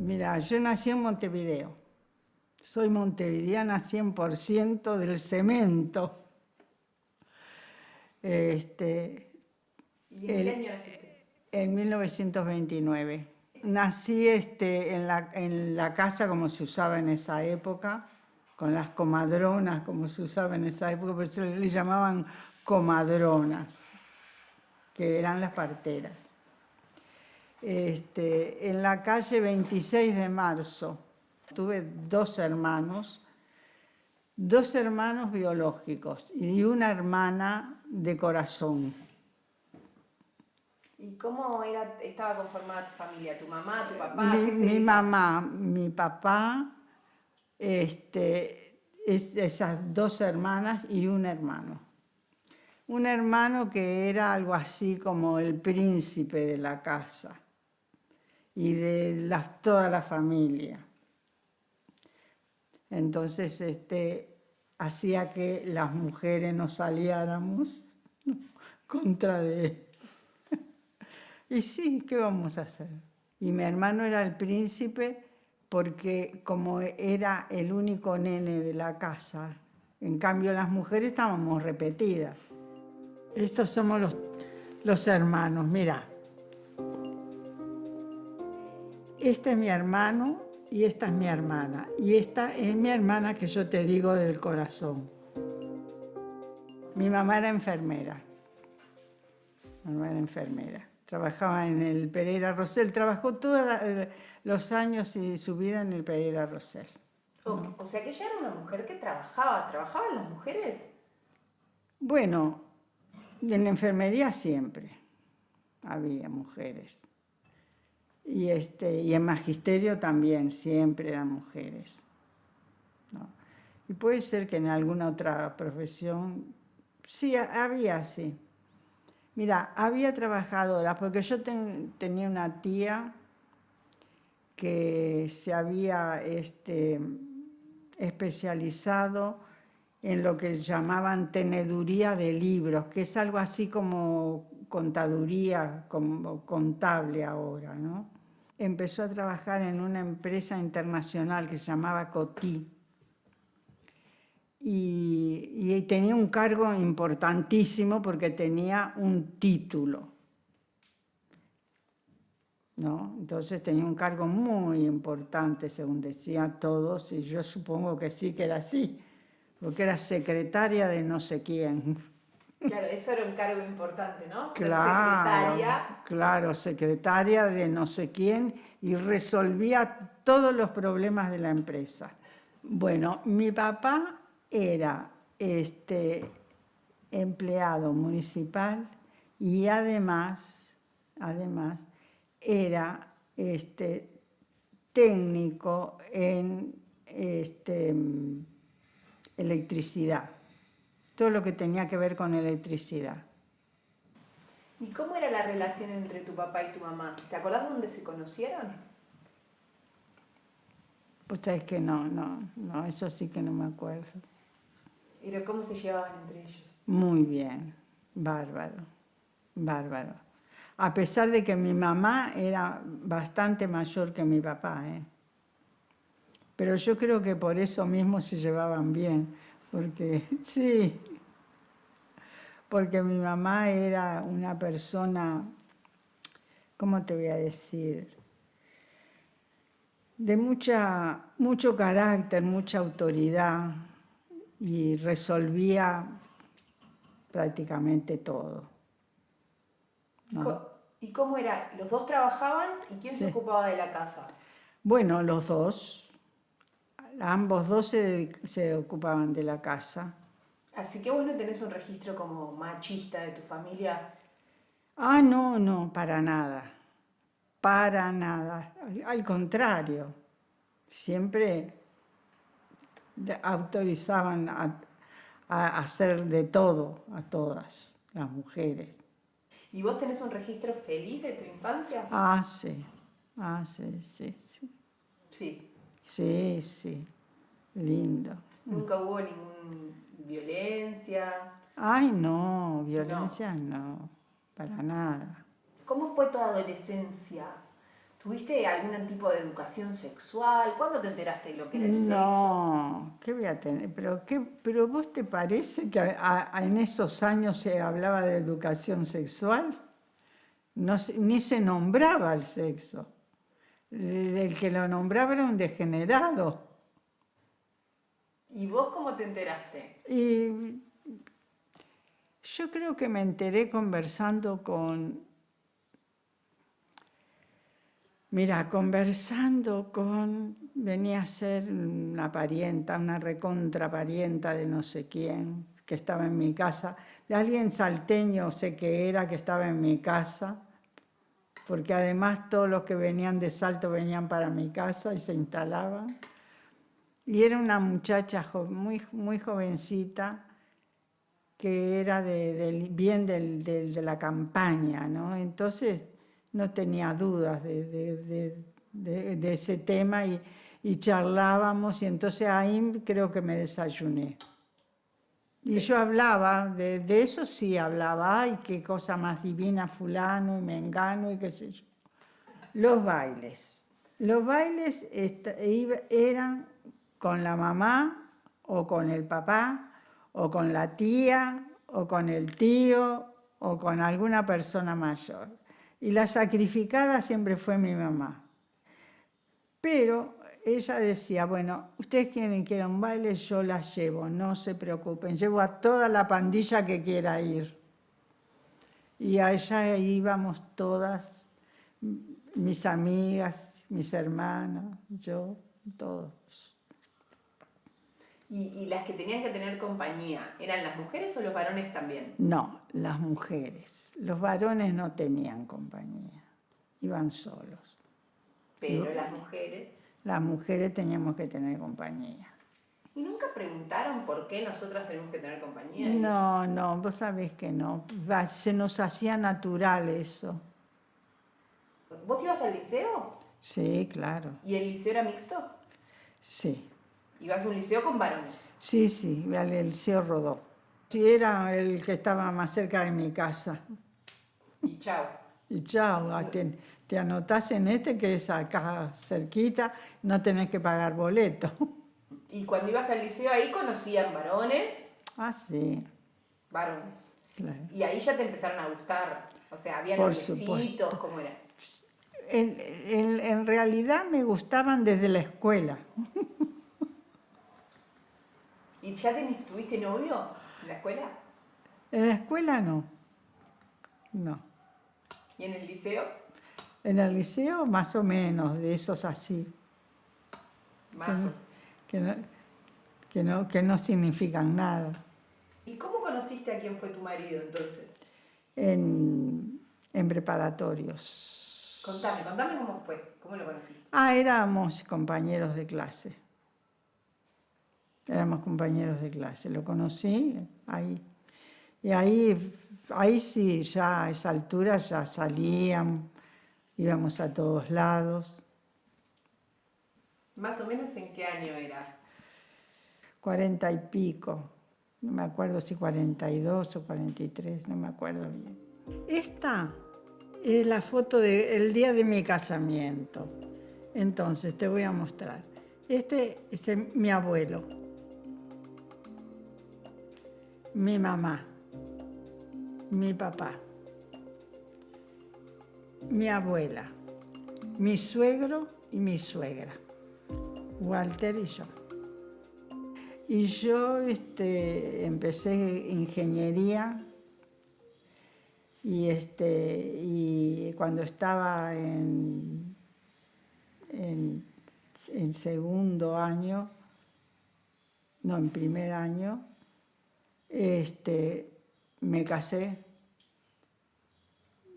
Mira, yo nací en Montevideo. Soy montevideana 100% del cemento. ¿Y en qué año naciste? En 1929. Nací en la casa como se usaba en esa época, con las comadronas como se usaba en esa época, por eso le llamaban comadronas, que eran las parteras. En la calle 26 de marzo. Tuve dos hermanos biológicos y una hermana de corazón. ¿Y cómo estaba conformada tu familia? ¿Tu mamá, tu papá? Mi mamá, mi papá, esas dos hermanas y un hermano. Un hermano que era algo así como el príncipe de la casa y de toda la familia. Entonces, hacía que las mujeres nos saliéramos contra de él. Y sí, ¿qué vamos a hacer? Y mi hermano era el príncipe porque como era el único nene de la casa, en cambio las mujeres estábamos repetidas. Estos somos los hermanos, mira. Este es mi hermano y esta es mi hermana. Y esta es mi hermana que yo te digo del corazón. Mi mamá era enfermera. Mi mamá era enfermera. Trabajaba en el Pereira Rosell. Trabajó todos los años y su vida en el Pereira Rosell. ¿No? O sea que ella era una mujer que trabajaba. ¿Trabajaban las mujeres? Bueno, en la enfermería siempre había mujeres. Y en magisterio también siempre eran mujeres, ¿no? Y puede ser que en alguna otra profesión, sí, había, sí. Mira, había trabajadoras, porque yo tenía una tía que se había especializado en lo que llamaban teneduría de libros, que es algo así como contaduría, como contable ahora, ¿no? Empezó a trabajar en una empresa internacional que se llamaba Coty y tenía un cargo importantísimo porque tenía un título, ¿no? Entonces tenía un cargo muy importante, según decían todos, y yo supongo que sí que era así, porque era secretaria de no sé quién. Claro, eso era un cargo importante, ¿no? Ser Claro, secretaria. claro, secretaria de no sé quién y resolvía todos los problemas de la empresa. Bueno, mi papá era empleado municipal y además era técnico en electricidad, todo lo que tenía que ver con electricidad. ¿Y cómo era la relación entre tu papá y tu mamá? ¿Te acordás dónde se conocieron? Pues sabes que no, eso sí que no me acuerdo. ¿Pero cómo se llevaban entre ellos? Muy bien, bárbaro. A pesar de que mi mamá era bastante mayor que mi papá, ¿eh? Pero yo creo que por eso mismo se llevaban bien, porque sí, porque mi mamá era una persona, ¿cómo te voy a decir? De mucho carácter, mucha autoridad y resolvía prácticamente todo, ¿no? ¿Y cómo era? ¿Los dos trabajaban y quién se Sí. ocupaba de la casa? Bueno, los dos, ambos dos se ocupaban de la casa. Así que vos no tenés un registro como machista de tu familia. Ah, no, para nada. Al contrario, siempre autorizaban a hacer de todo a todas las mujeres. ¿Y vos tenés un registro feliz de tu infancia? Sí. Sí. Sí, lindo. ¿Nunca hubo ninguna violencia? Ay, no, violencia no, para nada. ¿Cómo fue tu adolescencia? ¿Tuviste algún tipo de educación sexual? ¿Cuándo te enteraste de lo que era el sexo? No, ¿qué voy a tener? ¿Pero vos te parece que en esos años se hablaba de educación sexual? No, ni se nombraba el sexo. El que lo nombraba era un degenerado. ¿Y vos cómo te enteraste? Y yo creo que me enteré conversando venía a ser una parienta, una recontra parienta de no sé quién, que estaba en mi casa, de alguien salteño sé que era, que estaba en mi casa, porque además todos los que venían de Salto venían para mi casa y se instalaban. Y era una muchacha muy, muy jovencita, que era bien de la campaña, ¿no? Entonces no tenía dudas de ese tema y charlábamos, y entonces ahí creo que me desayuné. Y yo hablaba, de eso sí hablaba, ay, qué cosa más divina fulano y mengano y qué sé yo. Los bailes. Los bailes eran con la mamá o con el papá o con la tía o con el tío o con alguna persona mayor. Y la sacrificada siempre fue mi mamá. Pero ella decía, bueno, ustedes quieren que era un baile, yo las llevo, no se preocupen, llevo a toda la pandilla que quiera ir. Y allá íbamos todas, mis amigas, mis hermanas, yo, todos. ¿Y las que tenían que tener compañía, eran las mujeres o los varones también? No, las mujeres. Los varones no tenían compañía, iban solos. Pero las mujeres... Las mujeres teníamos que tener compañía. ¿Y nunca preguntaron por qué nosotras tenemos que tener compañía? No, vos sabés que no. Se nos hacía natural eso. ¿Vos ibas al liceo? Sí, claro. ¿Y el liceo era mixto? Sí. ¿Ibas a un liceo con varones? Sí, al Liceo Rodó. Sí, era el que estaba más cerca de mi casa. Y chao. Y chao, te anotás en este que es acá cerquita, no tenés que pagar boleto. ¿Y cuando ibas al liceo ahí conocían varones? Ah, sí. Varones. Claro. Y ahí ya te empezaron a gustar. O sea, había Por noviecitos, supuesto. ¿cómo era? En realidad me gustaban desde la escuela. ¿Y ya tuviste novio en la escuela? En la escuela no. No. ¿Y en el liceo? En el liceo más o menos, de esos así. Más. Que no significan nada. ¿Y cómo conociste a quién fue tu marido entonces? En preparatorios. Contame cómo fue, cómo lo conociste. Éramos compañeros de clase. Éramos compañeros de clase. Lo conocí ahí. Y ahí sí, ya a esa altura ya salían, íbamos a todos lados. ¿Más o menos en qué año era? 40 y pico. No me acuerdo si 42 o 43, no me acuerdo bien. Esta es la foto del día de mi casamiento. Entonces, te voy a mostrar. Este es mi abuelo, mi mamá, mi papá, mi abuela, mi suegro y mi suegra, Walter y yo. Y yo empecé ingeniería y cuando estaba en segundo año, no, en primer año, me casé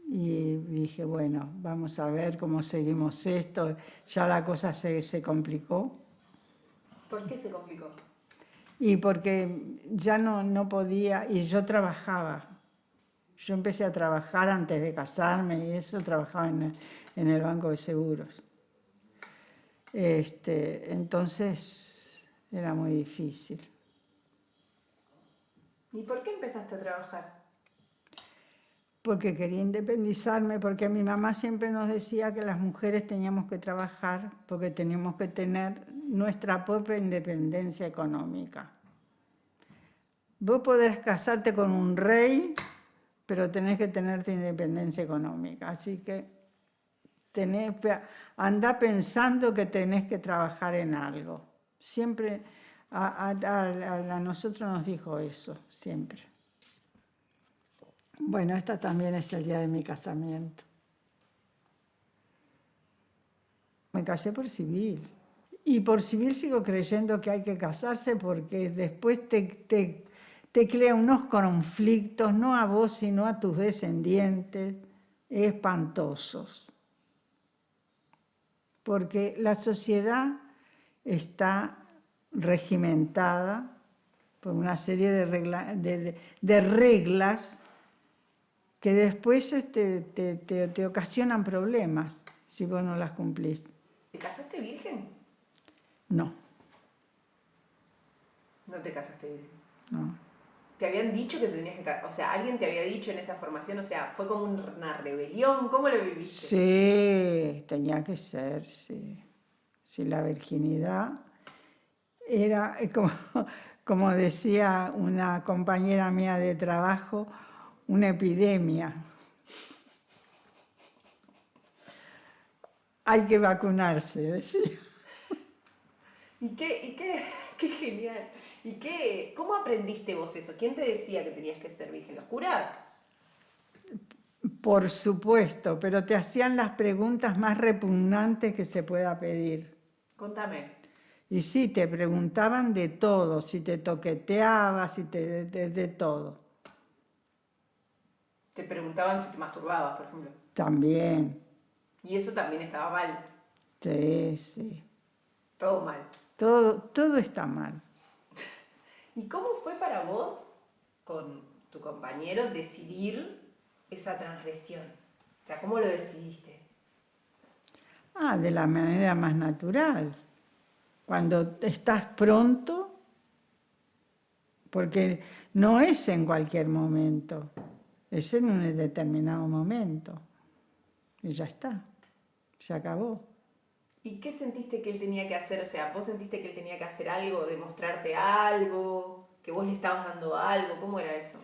y dije, bueno, vamos a ver cómo seguimos esto. Ya la cosa se complicó. ¿Por qué se complicó? Y porque ya no podía, y yo trabajaba. Yo empecé a trabajar antes de casarme y eso, trabajaba en el Banco de Seguros. Entonces era muy difícil. ¿Y por qué empezaste a trabajar? porque quería independizarme, porque mi mamá siempre nos decía que las mujeres teníamos que trabajar porque teníamos que tener nuestra propia independencia económica. Vos podés casarte con un rey, pero tenés que tener tu independencia económica. Así que andá pensando que tenés que trabajar en algo. Siempre a nosotros nos dijo eso, siempre. Bueno, esta también es el día de mi casamiento. Me casé por civil. Y por civil sigo creyendo que hay que casarse porque después te crea unos conflictos, no a vos, sino a tus descendientes, espantosos. Porque la sociedad está regimentada por una serie de reglas que después te ocasionan problemas si vos no las cumplís. ¿Te casaste virgen? No. No te casaste virgen. No. ¿Te habían dicho que te tenías que casar? O sea, ¿alguien te había dicho en esa formación? O sea, ¿fue como una rebelión? ¿Cómo lo viviste? Sí, tenía que ser, sí. Sí, la virginidad era, como decía una compañera mía de trabajo, una epidemia. Hay que vacunarse, decía. Qué genial. ¿Cómo aprendiste vos eso? ¿Quién te decía que tenías que ser virgen? ¿Los curas? Por supuesto, pero te hacían las preguntas más repugnantes que se pueda pedir. Contame. Y sí, te preguntaban de todo, si te toqueteabas, de todo. Te preguntaban si te masturbabas, por ejemplo. También. Y eso también estaba mal. Sí, sí. Todo mal. Todo está mal. ¿Y cómo fue para vos, con tu compañero, decidir esa transgresión? O sea, ¿cómo lo decidiste? De la manera más natural. Cuando estás pronto, porque no es en cualquier momento, es en un determinado momento. Y ya está, se acabó. ¿Y qué sentiste que él tenía que hacer? O sea, ¿vos sentiste que él tenía que hacer algo, demostrarte algo, que vos le estabas dando algo? ¿Cómo era eso?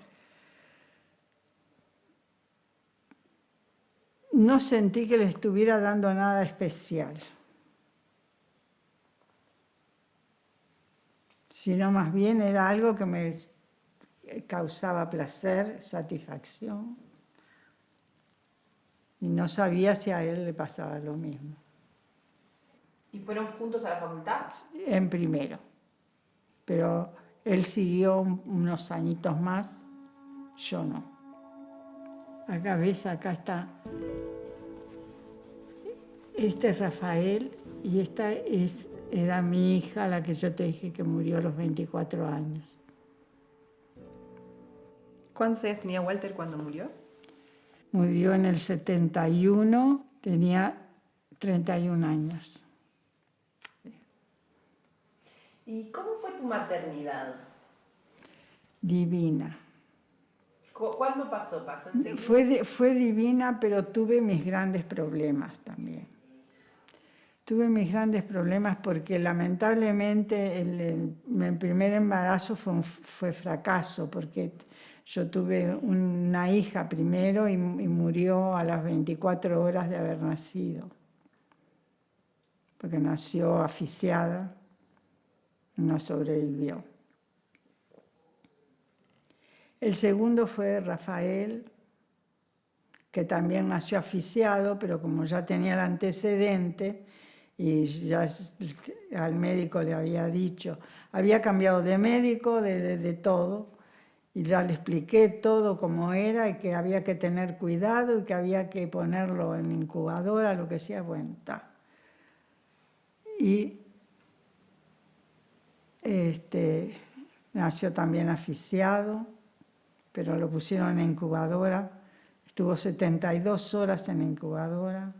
No sentí que le estuviera dando nada especial, sino más bien era algo que me causaba placer, satisfacción, y no sabía si a él le pasaba lo mismo. ¿Y fueron juntos a la facultad? En primero, pero él siguió unos añitos más, yo no. Acá ves, acá está. Este es Rafael y esta era mi hija, la que yo te dije que murió a los 24 años. ¿Cuántos años tenía Walter cuando murió? Murió en el 71, tenía 31 años. Sí. ¿Y cómo fue tu maternidad? Divina. ¿Cuándo pasó? ¿Pasó enseguida? Fue divina, pero tuve mis grandes problemas también. Tuve mis grandes problemas porque lamentablemente el primer embarazo fue fracaso, porque yo tuve una hija primero y murió a las 24 horas de haber nacido, porque nació asfixiada, no sobrevivió. El segundo fue Rafael, que también nació asfixiado, pero como ya tenía el antecedente, y ya al médico le había dicho, había cambiado de médico, de todo, y ya le expliqué todo cómo era y que había que tener cuidado y que había que ponerlo en incubadora, lo que sea, bueno, está. Y nació también asfixiado, pero lo pusieron en incubadora, estuvo 72 horas en incubadora.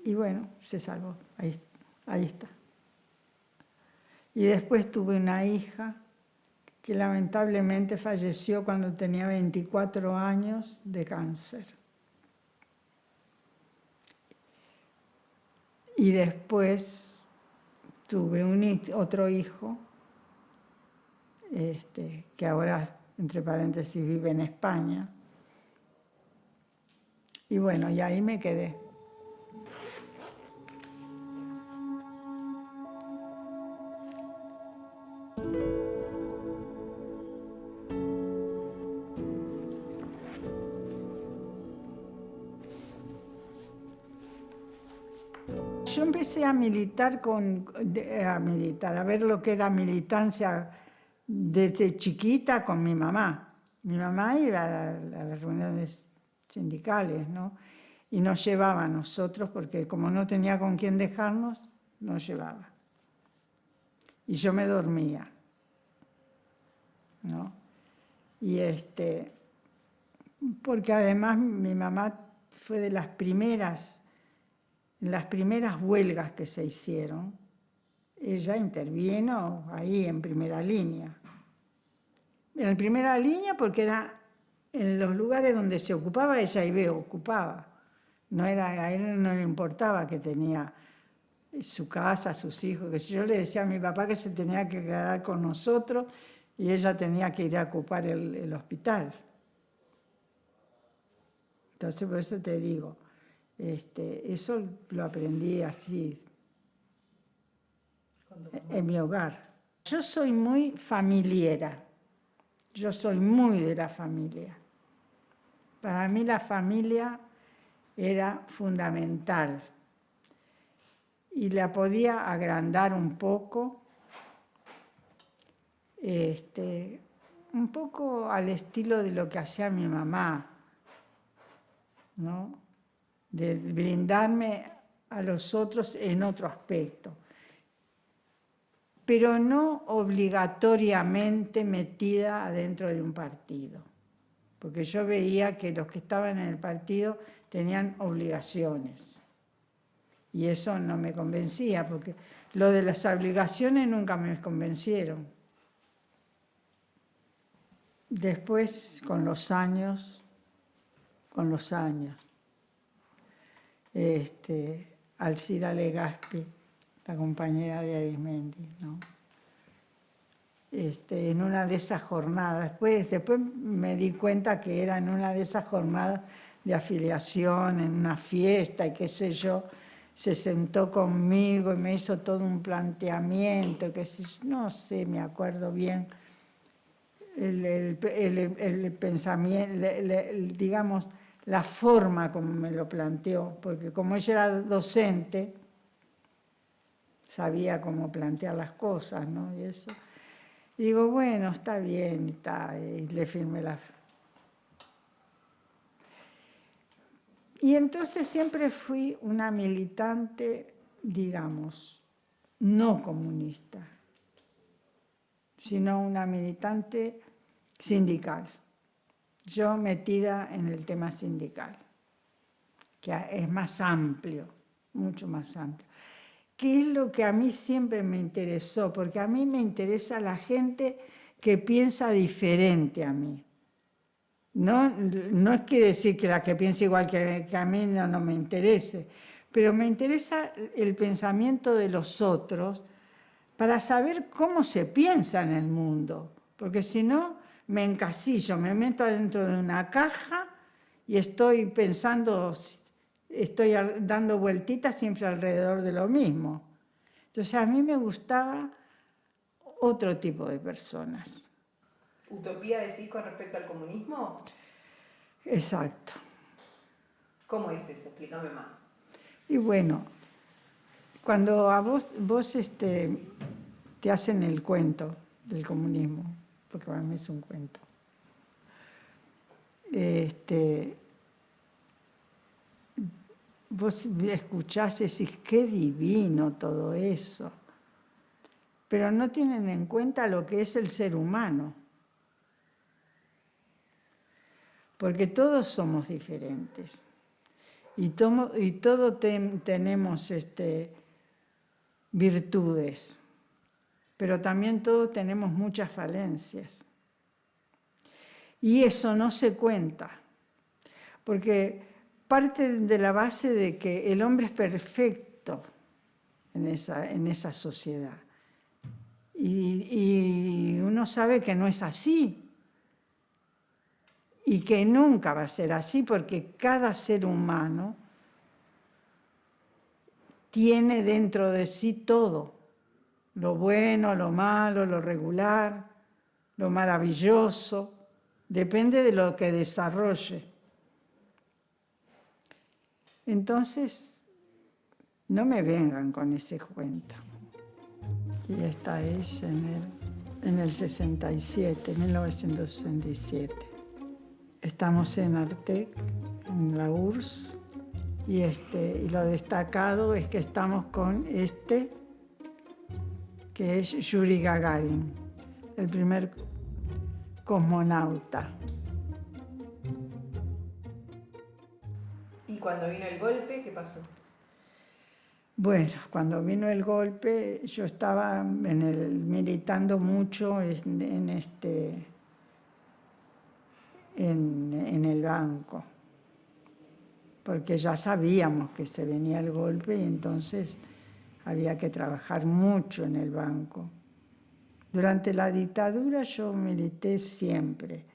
Y bueno, se salvó, ahí está. Y después tuve una hija que lamentablemente falleció cuando tenía 24 años de cáncer. Y después tuve otro hijo, que ahora, entre paréntesis, vive en España. Y bueno, y ahí me quedé. Yo empecé a militar, a ver lo que era militancia desde chiquita con mi mamá. Mi mamá iba a las reuniones sindicales, ¿no? Y nos llevaba a nosotros, porque como no tenía con quién dejarnos, nos llevaba. Y yo me dormía, ¿no? Y porque además mi mamá fue de las primeras huelgas que se hicieron, ella intervino ahí en primera línea. En primera línea porque era en los lugares donde se ocupaba, ella iba ocupaba. A él no le importaba que tenía su casa, sus hijos, que yo le decía a mi papá que se tenía que quedar con nosotros y ella tenía que ir a ocupar el hospital. Entonces, por eso te digo, eso lo aprendí así, en mi hogar. Yo soy muy familiera, yo soy muy de la familia. Para mí la familia era fundamental y la podía agrandar un poco, un poco al estilo de lo que hacía mi mamá, ¿no? De brindarme a los otros en otro aspecto, pero no obligatoriamente metida adentro de un partido, porque yo veía que los que estaban en el partido tenían obligaciones, y eso no me convencía, porque lo de las obligaciones nunca me convencieron. Después, con los años, Alcira Legaspi, la compañera de Arismendi, ¿no? En una de esas jornadas, después me di cuenta que era en una de esas jornadas de afiliación, en una fiesta y qué sé yo, se sentó conmigo y me hizo todo un planteamiento, no sé, me acuerdo bien, el pensamiento, digamos, la forma como me lo planteó, porque como ella era docente, sabía cómo plantear las cosas, ¿no? Y eso. Y digo, bueno, está bien, y le firmé la... Y entonces siempre fui una militante, digamos, no comunista, sino una militante sindical. Yo metida en el tema sindical, que es más amplio, mucho más amplio. ¿Qué es lo que a mí siempre me interesó? Porque a mí me interesa la gente que piensa diferente a mí. No quiere decir que la que piensa igual que a mí no me interese, pero me interesa el pensamiento de los otros para saber cómo se piensa en el mundo, porque si no me encasillo, me meto dentro de una caja y estoy pensando, estoy dando vueltitas siempre alrededor de lo mismo. Entonces a mí me gustaba otro tipo de personas. ¿Utopía decís con respecto al comunismo? Exacto. ¿Cómo es eso? Explícame más. Y bueno, cuando a vos te hacen el cuento del comunismo, porque para mí es un cuento, vos escuchás y decís, qué divino todo eso, pero no tienen en cuenta lo que es el ser humano, porque todos somos diferentes y todos tenemos virtudes, pero también todos tenemos muchas falencias. Y eso no se cuenta, porque parte de la base de que el hombre es perfecto en esa sociedad. Y uno sabe que no es así. Y que nunca va a ser así, porque cada ser humano tiene dentro de sí todo. Lo bueno, lo malo, lo regular, lo maravilloso. Depende de lo que desarrolle. Entonces, no me vengan con ese cuento. Y esta es en el 67, 1967. Estamos en Artek, en la URSS, y lo destacado es que estamos con que es Yuri Gagarin, el primer cosmonauta. ¿Y cuando vino el golpe, qué pasó? Bueno, cuando vino el golpe, yo estaba militando mucho en el banco, porque ya sabíamos que se venía el golpe y entonces había que trabajar mucho en el banco. Durante la dictadura yo milité siempre.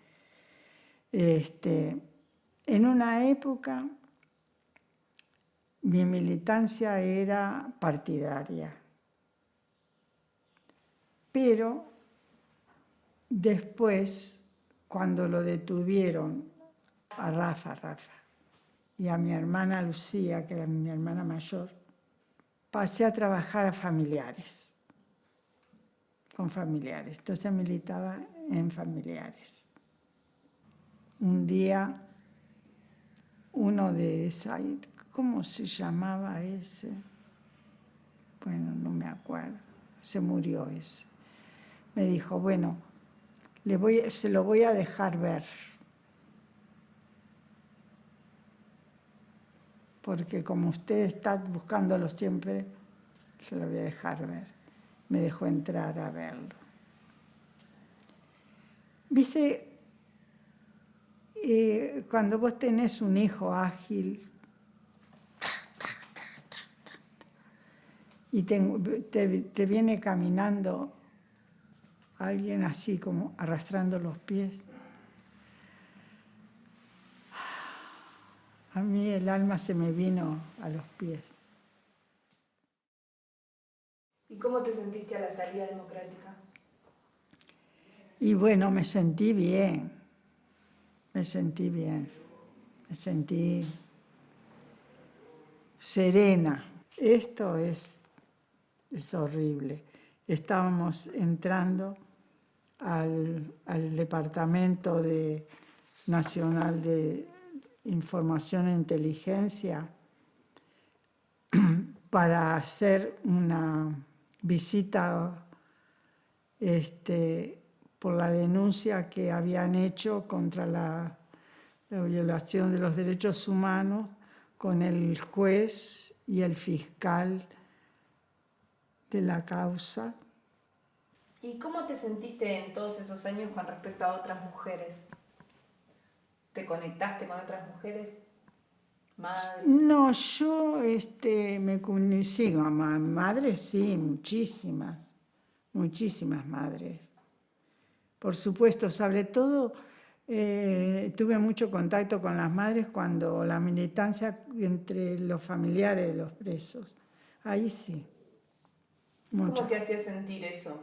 En una época mi militancia era partidaria, pero después, cuando lo detuvieron a Rafa y a mi hermana Lucía, que era mi hermana mayor, pasé a trabajar a familiares, con familiares. Entonces militaba en familiares. Un día, uno de esa, ¿cómo se llamaba ese? Bueno, no me acuerdo, se murió ese. Me dijo, bueno, se lo voy a dejar ver. Porque como usted está buscándolo siempre, se lo voy a dejar ver. Me dejó entrar a verlo. Viste, cuando vos tenés un hijo ágil y te viene caminando alguien así como arrastrando los pies, a mí el alma se me vino a los pies. ¿Y cómo te sentiste a la salida democrática? Y bueno, me sentí bien, me sentí serena. Esto es horrible. Estábamos entrando al Departamento Nacional de Información e Inteligencia para hacer una visita por la denuncia que habían hecho contra la violación de los derechos humanos con el juez y el fiscal de la causa. ¿Y cómo te sentiste en todos esos años con respecto a otras mujeres? ¿Te conectaste con otras mujeres? ¿Madres? No, yo me conocí, madres sí, muchísimas madres. Por supuesto, sobre todo tuve mucho contacto con las madres cuando la militancia entre los familiares de los presos. Ahí sí. Mucho. ¿Cómo te hacía sentir eso?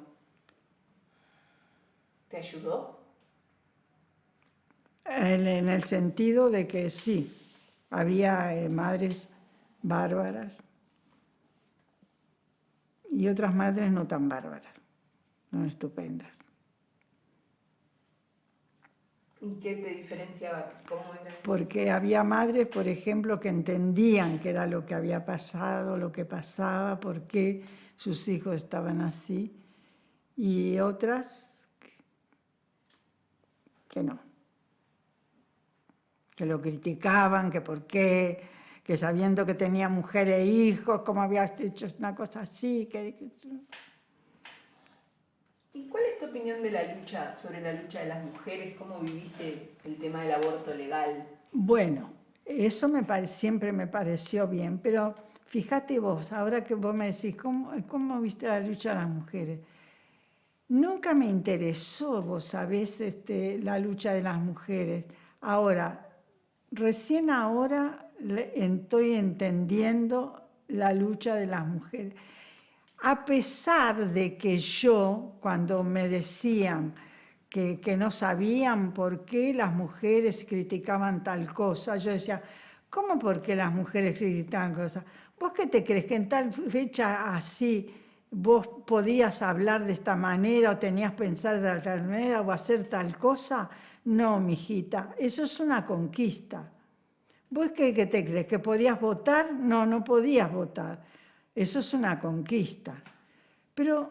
¿Te ayudó? En el sentido de que sí, había madres bárbaras y otras madres no tan bárbaras, no estupendas. ¿Y qué te diferenciaba? ¿Cómo era eso? Porque había madres, por ejemplo, que entendían qué era lo que había pasado, lo que pasaba, por qué sus hijos estaban así, y otras que no, que lo criticaban, que por qué, que sabiendo que tenía mujer e hijos, cómo había hecho una cosa así, ¿Y cuál es tu opinión de la lucha, sobre la lucha de las mujeres? ¿Cómo viviste el tema del aborto legal? Bueno, eso siempre me pareció bien, pero fíjate vos, ahora que vos me decís, ¿cómo viste la lucha de las mujeres? Nunca me interesó, vos sabés, la lucha de las mujeres. Ahora, recién ahora estoy entendiendo la lucha de las mujeres. A pesar de que yo, cuando me decían que no sabían por qué las mujeres criticaban tal cosa, yo decía, ¿cómo por qué las mujeres criticaban cosas? ¿Vos qué te crees que en tal fecha así vos podías hablar de esta manera o tenías pensar de tal manera o hacer tal cosa? No, mijita, eso es una conquista. ¿Vos qué te crees? ¿Que podías votar? No, no podías votar. Eso es una conquista. Pero,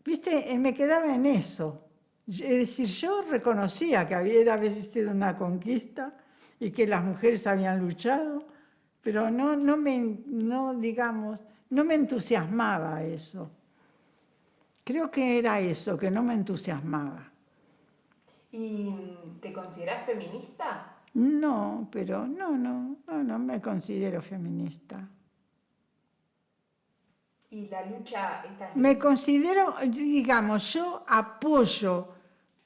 viste, me quedaba en eso. Es decir, yo reconocía que había sido una conquista y que las mujeres habían luchado, pero digamos, no me entusiasmaba eso. Creo que era eso, que no me entusiasmaba. ¿Y te considerás feminista? No, pero no me considero feminista. ¿Y la lucha Me considero, digamos, yo apoyo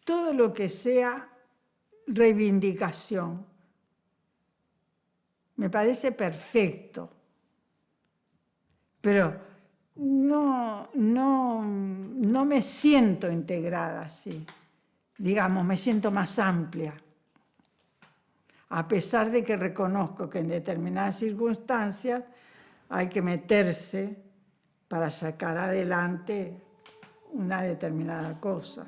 todo lo que sea reivindicación. Me parece perfecto. Pero no me siento integrada así. Digamos, me siento más amplia. A pesar de que reconozco que en determinadas circunstancias hay que meterse para sacar adelante una determinada cosa.